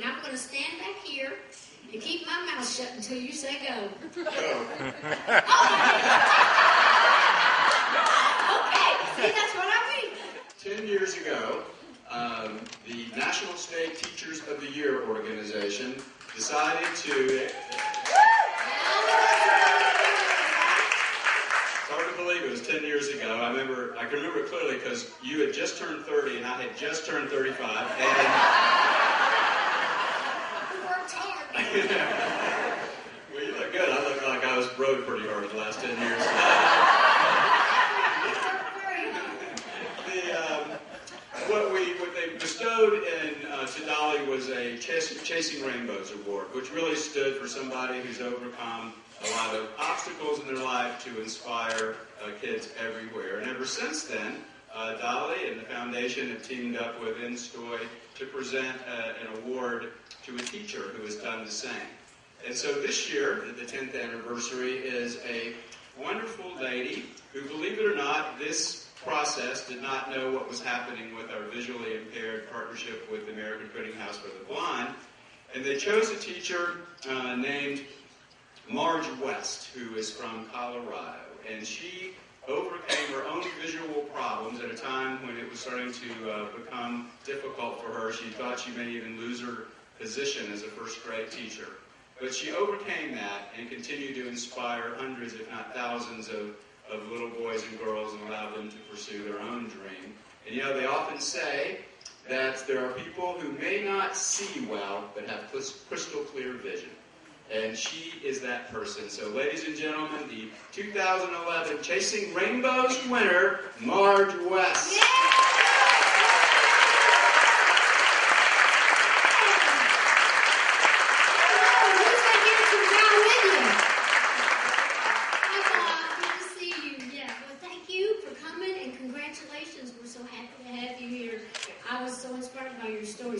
and I'm going to stand back here and keep my mouth shut until you say go. Go. Okay, see, that's what I mean. 10 years ago, the National State Teachers of the Year organization decided to... It's hard to believe it was 10 years ago. I can remember it clearly because you had just turned 30 and I had just turned 35. And Worked hard. well, you look good. I look like I was rode pretty hard the last 10 years. What they bestowed to Dolly was a Chasing Rainbows Award, which really stood for somebody who's overcome a lot of obstacles in their life to inspire kids everywhere. And ever since then, Dolly and the foundation have teamed up with InStoy to present an award to a teacher who has done the same. And so this year, the 10th anniversary, is a wonderful lady who, believe it or not, this process did not know what was happening with our visually impaired partnership with the American Printing House for the Blind. And they chose a teacher named Marge West, who is from Colorado. And she overcame her own visual problems at a time when it was starting to become difficult for her. She thought she may even lose her position as a first grade teacher. But she overcame that and continued to inspire hundreds, if not thousands, of little boys and girls and allowed them to pursue their own dream. And you know, they often say that there are people who may not see well, but have crystal clear vision. And she is that person. So ladies and gentlemen, the 2011 Chasing Rainbows winner, Marge West. Yeah!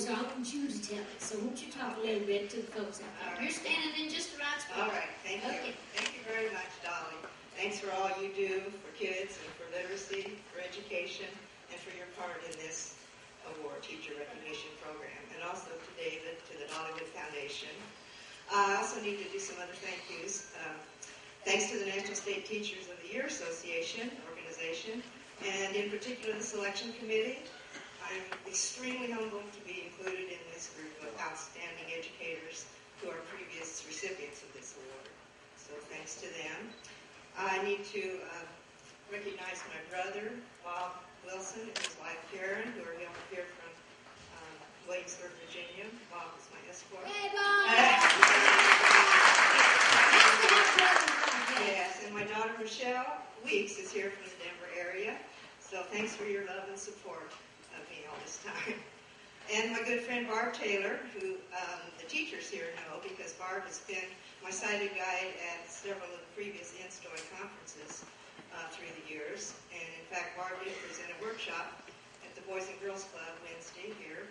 So I want you to tell it. So won't you talk a little bit to the folks out there? You're standing in just the right spot. All right, thank you. Okay. Thank you very much, Dolly. Thanks for all you do for kids and for literacy, for education, and for your part in this award, teacher recognition program. And also to David, to the Dollywood Foundation. I also need to do some other thank yous. Thanks to the National State Teachers of the Year Association organization, and in particular the selection committee. I'm extremely humbled to be included in this group of outstanding educators who are previous recipients of this award. So thanks to them. I need to recognize my brother, Bob Wilson, and his wife Karen, who are here from Williamsburg, Virginia. Bob is my escort. Hey, Bob! Yes, and my daughter Michelle Weeks is here from the Denver area. So thanks for your love and support of me all this time. And my good friend Barb Taylor, who the teachers here know because Barb has been my sighted guide at several of the previous InStoy conferences through the years. And in fact, Barb did present a workshop at the Boys and Girls Club Wednesday here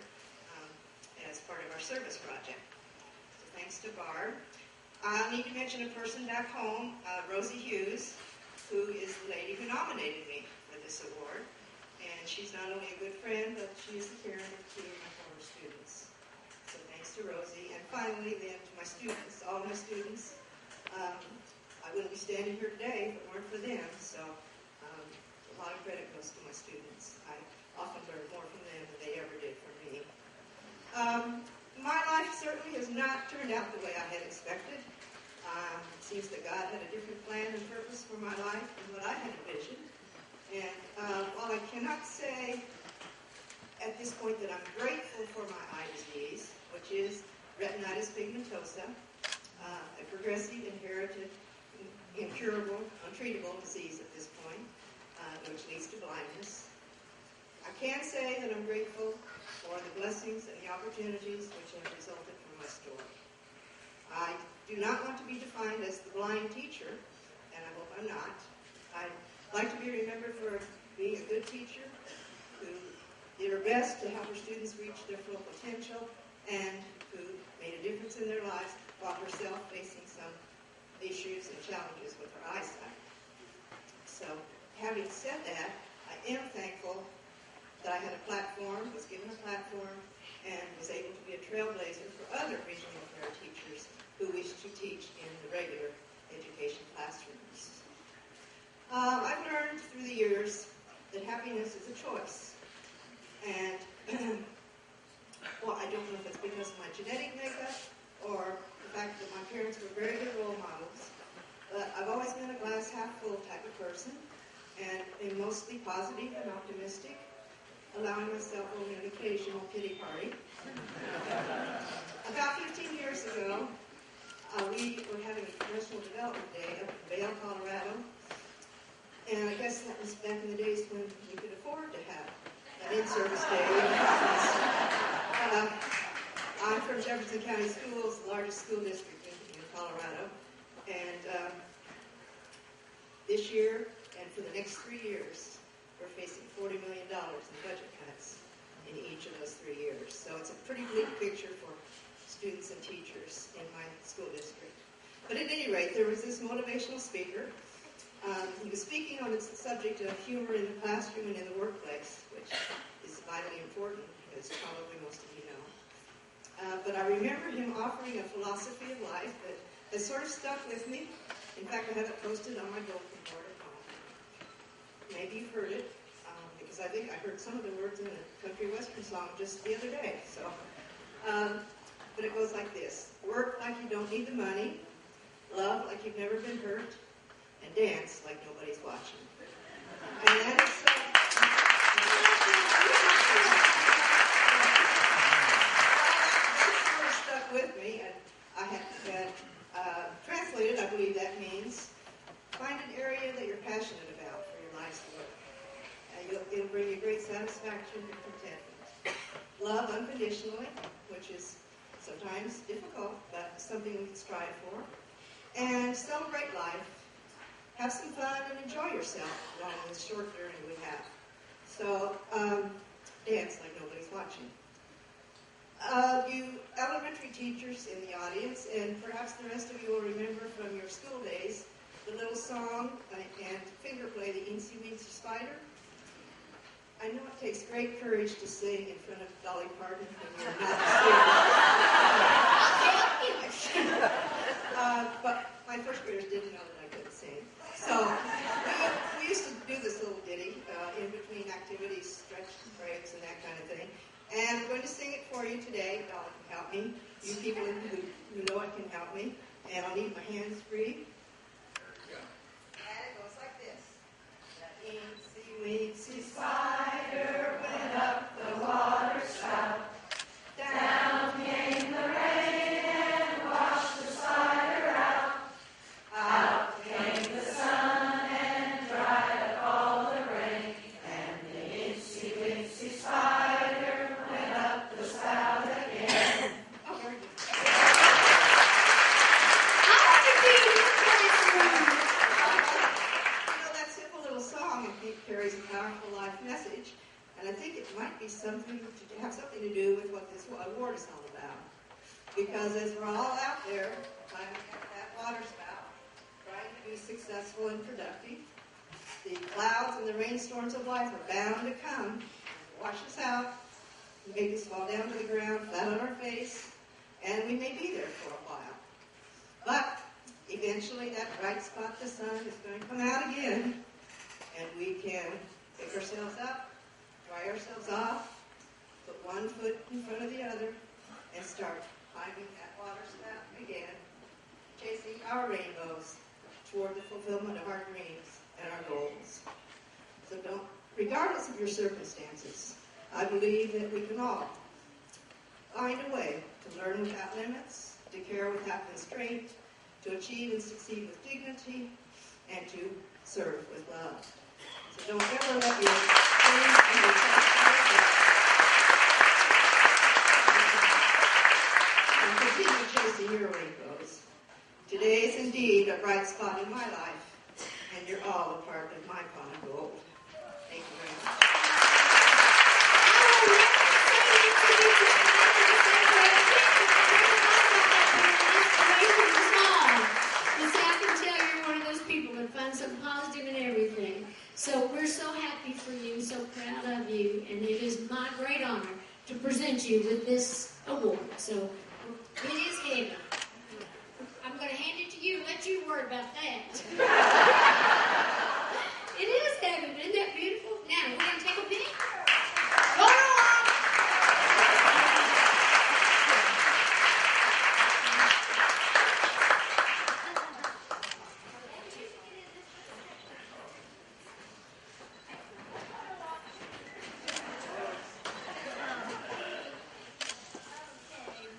as part of our service project. So thanks to Barb. I need to mention a person back home, Rosie Hughes, who is the lady who nominated me for this award. And she's not only a good friend, but she's the parent of two of my former students. So thanks to Rosie. And finally then to my students, all my students. I wouldn't be standing here today if it weren't for them. So a lot of credit goes to my students. I often learn more from them than they ever did from me. My life certainly has not turned out the way I had expected. It seems that God had a different plan and purpose for my life than what I had envisioned. And while I cannot say at this point that I'm grateful for my eye disease, which is retinitis pigmentosa, a progressive, inherited, incurable, untreatable disease at this point, which leads to blindness, I can say that I'm grateful for the blessings and the opportunities which have resulted from my story. I do not want to be defined as the blind teacher, and I hope I'm not. I'd like to be remembered for being a good teacher who did her best to help her students reach their full potential and who made a difference in their lives while herself facing some issues and challenges with her eyesight. So, having said that, I am thankful that I had a platform, was given a platform and was able to be a trailblazer for other regional affairs teachers who wish to teach in the regular education classrooms. I've learned through the years that happiness is a choice. And, well, I don't know if it's because of my genetic makeup or the fact that my parents were very good role models, but I've always been a glass half full type of person, and am mostly positive and optimistic, allowing myself only an occasional pity party. About 15 years ago, we were having a professional development day up in Vail, Colorado, and I guess that was back in the days when we could afford to have an in-service day. I'm from Jefferson County Schools, the largest school district in Colorado, and this year and for the next 3 years, we're facing $40 million in budget cuts in each of those 3 years. So it's a pretty bleak picture for students and teachers in my school district. But at any rate, there was this motivational speaker. He was speaking on the subject of humor in the classroom and in the workplace, which is vitally important, as probably most of you know. But I remember him offering a philosophy of life that has sort of stuck with me. In fact, I have it posted on my bulletin board at home. Maybe you've heard it, because I think I heard some of the words in a country western song just the other day. So, but it goes like this: work like you don't need the money, love like you've never been hurt, and dance like nobody's watching. And that is sort of stuck with me, and I had translated, I believe that means find an area that you're passionate about for your life's work. It'll bring you great satisfaction and contentment. Love unconditionally, which is sometimes difficult, but something we can strive for. And celebrate life. Have some fun and enjoy yourself along this short journey we have. So, dance like nobody's watching. You elementary teachers in the audience, and perhaps the rest of you will remember from your school days, the little song and finger play, the Eensy Weensy Spider. I know it takes great courage to sing in front of Dolly Parton when you're not singing. But my first graders didn't know that I couldn't sing. So we used to do this little ditty in between activities, stretch breaks and that kind of thing. And I'm going to sing it for you today. Dolly can help me. You people who know it can help me. And I'll need my hands free. And it goes like this. The eensy weensy spider went up the water spout. Down came the rain and washed the spider out. Out came the sun and dried up all the rain. And the eensy weensy spider went up the spout again. Oh, very good. That simple little song, I think, carries a powerful life message, and I think it might be something to have something to do with what this award is all about. Because as we're all out there climbing that water spout, trying to be successful and productive, the clouds and the rainstorms of life are bound to come, wash us out, make us fall down to the ground, flat on our face, and we may be there for a while. But eventually that bright spot, the sun, is going to come out again, and we can pick ourselves up, dry ourselves off, put one foot in front of the other, and start climbing that water spout again, chasing our rainbows toward the fulfillment of our dreams and our goals. So regardless of your circumstances, I believe that we can all find a way to learn without limits, to care without constraint, to achieve and succeed with dignity, and to serve with love. So don't ever let your dreams and your and continue chasing your rainbows. Today is indeed a bright spot in my life, and you're all a part of my pot of gold. Thank you very much. Something positive in everything. So we're so happy for you, so proud of you, and it is my great honor to present you with this award. So it is heavy. I'm going to hand it to you and let you worry about that. It is heavy, but isn't that beautiful? Now, we're going to take a peek. Go along.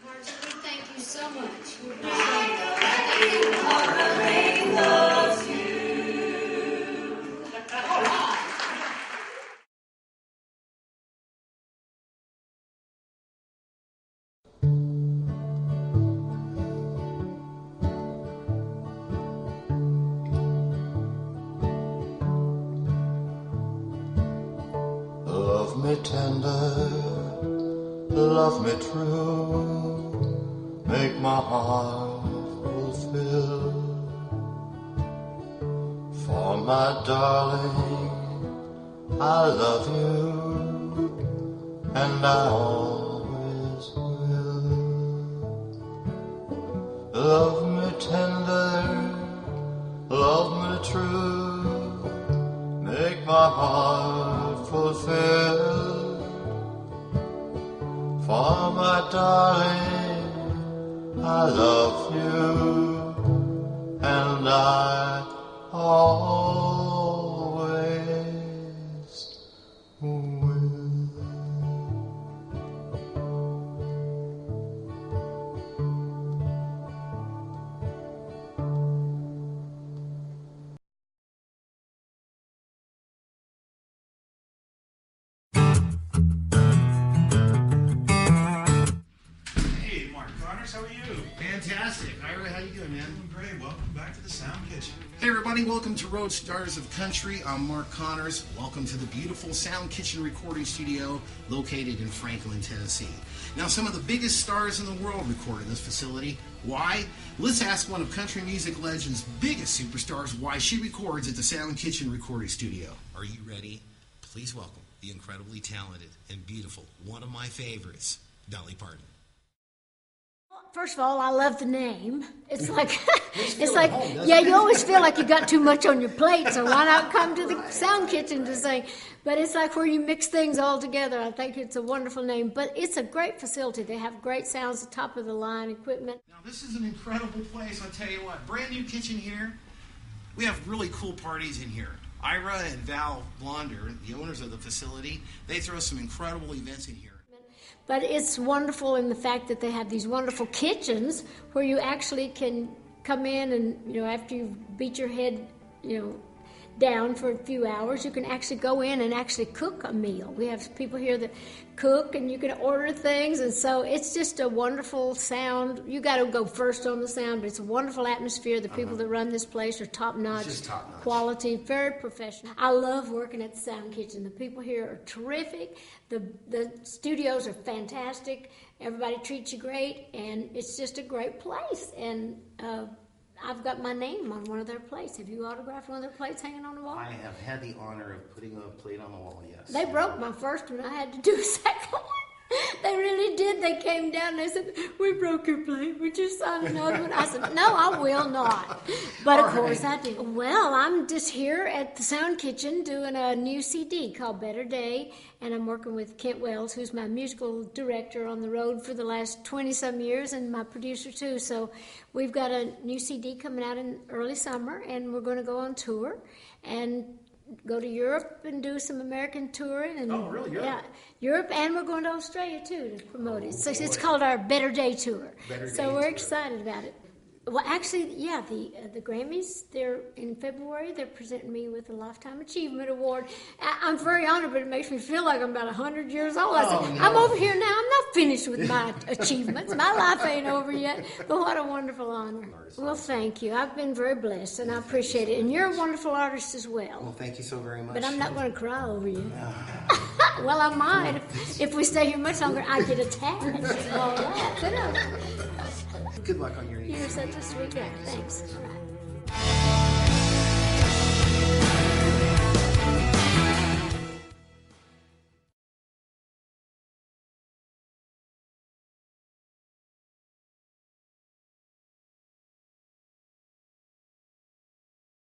Margie, we thank you so much. We appreciate Love me tender, love me true, make my heart fulfill. For my darling, I love you, and I always will. Love me tender, love me true, make my heart fulfill. For my darling, I love you, and I always will. Hey, Mark Connors, how are you? Fantastic. Ira, how you doing, man? Doing great. Welcome back to the Sound Kitchen. Hey, everybody. Welcome to Road Stars of Country. I'm Mark Connors. Welcome to the beautiful Sound Kitchen recording studio located in Franklin, Tennessee. Now, some of the biggest stars in the world record in this facility. Why? Let's ask one of country music legend's biggest superstars why she records at the Sound Kitchen recording studio. Are you ready? Please welcome the incredibly talented and beautiful, one of my favorites, Dolly Parton. First of all, I love the name. It's like, yeah, you always feel like you got too much on your plate, so why not come to the Sound Kitchen to sing? But it's like where you mix things all together. I think it's a wonderful name, but it's a great facility. They have great sounds, top of the line equipment. Now, this is an incredible place, I'll tell you what. Brand new kitchen here. We have really cool parties in here. Ira and Val Blonder, the owners of the facility, they throw some incredible events in here. But it's wonderful in the fact that they have these wonderful kitchens where you actually can come in and, after you've beat your head, down for a few hours, you can actually go in and actually cook a meal. We have people here that cook, and you can order things, and so it's just a wonderful sound. You got to go first on the sound, but it's a wonderful atmosphere. The people that run this place are top-notch, quality, very professional. I love working at the Sound Kitchen. The people here are terrific. The studios are fantastic. Everybody treats you great, and it's just a great place. And I've got my name on one of their plates. Have you autographed one of their plates hanging on the wall? I have had the honor of putting a plate on the wall, yes. They broke my first one. I had to do a second one. They really did. They came down and they said, "We broke your plate. Would you sign another one?" I said, "No, I will not." But of course I did. Well, I'm just here at the Sound Kitchen doing a new CD called Better Day, and I'm working with Kent Wells, who's my musical director on the road for the last 20-some years, and my producer too. So we've got a new CD coming out in early summer, and we're going to go on tour and go to Europe and do some American touring. And, oh, really? Yeah, Europe, and we're going to Australia too to promote it. So it's called our Better Day Tour. So we're excited about it. Well, actually, yeah, the Grammys, they're in February. They're presenting me with a Lifetime Achievement Award. I'm very honored, but it makes me feel like I'm about 100 years old. I said, I'm over here now. I'm not finished with my achievements. My life ain't over yet. But what a wonderful honor. Well, thank you. I've been very blessed, and I appreciate it. And you're a wonderful artist as well. Well, thank you so very much. But I'm not going to cry over you. Well, I might. If we stay here much longer, I get attached and all that. Good luck on your You're such a sweet guy. Thanks.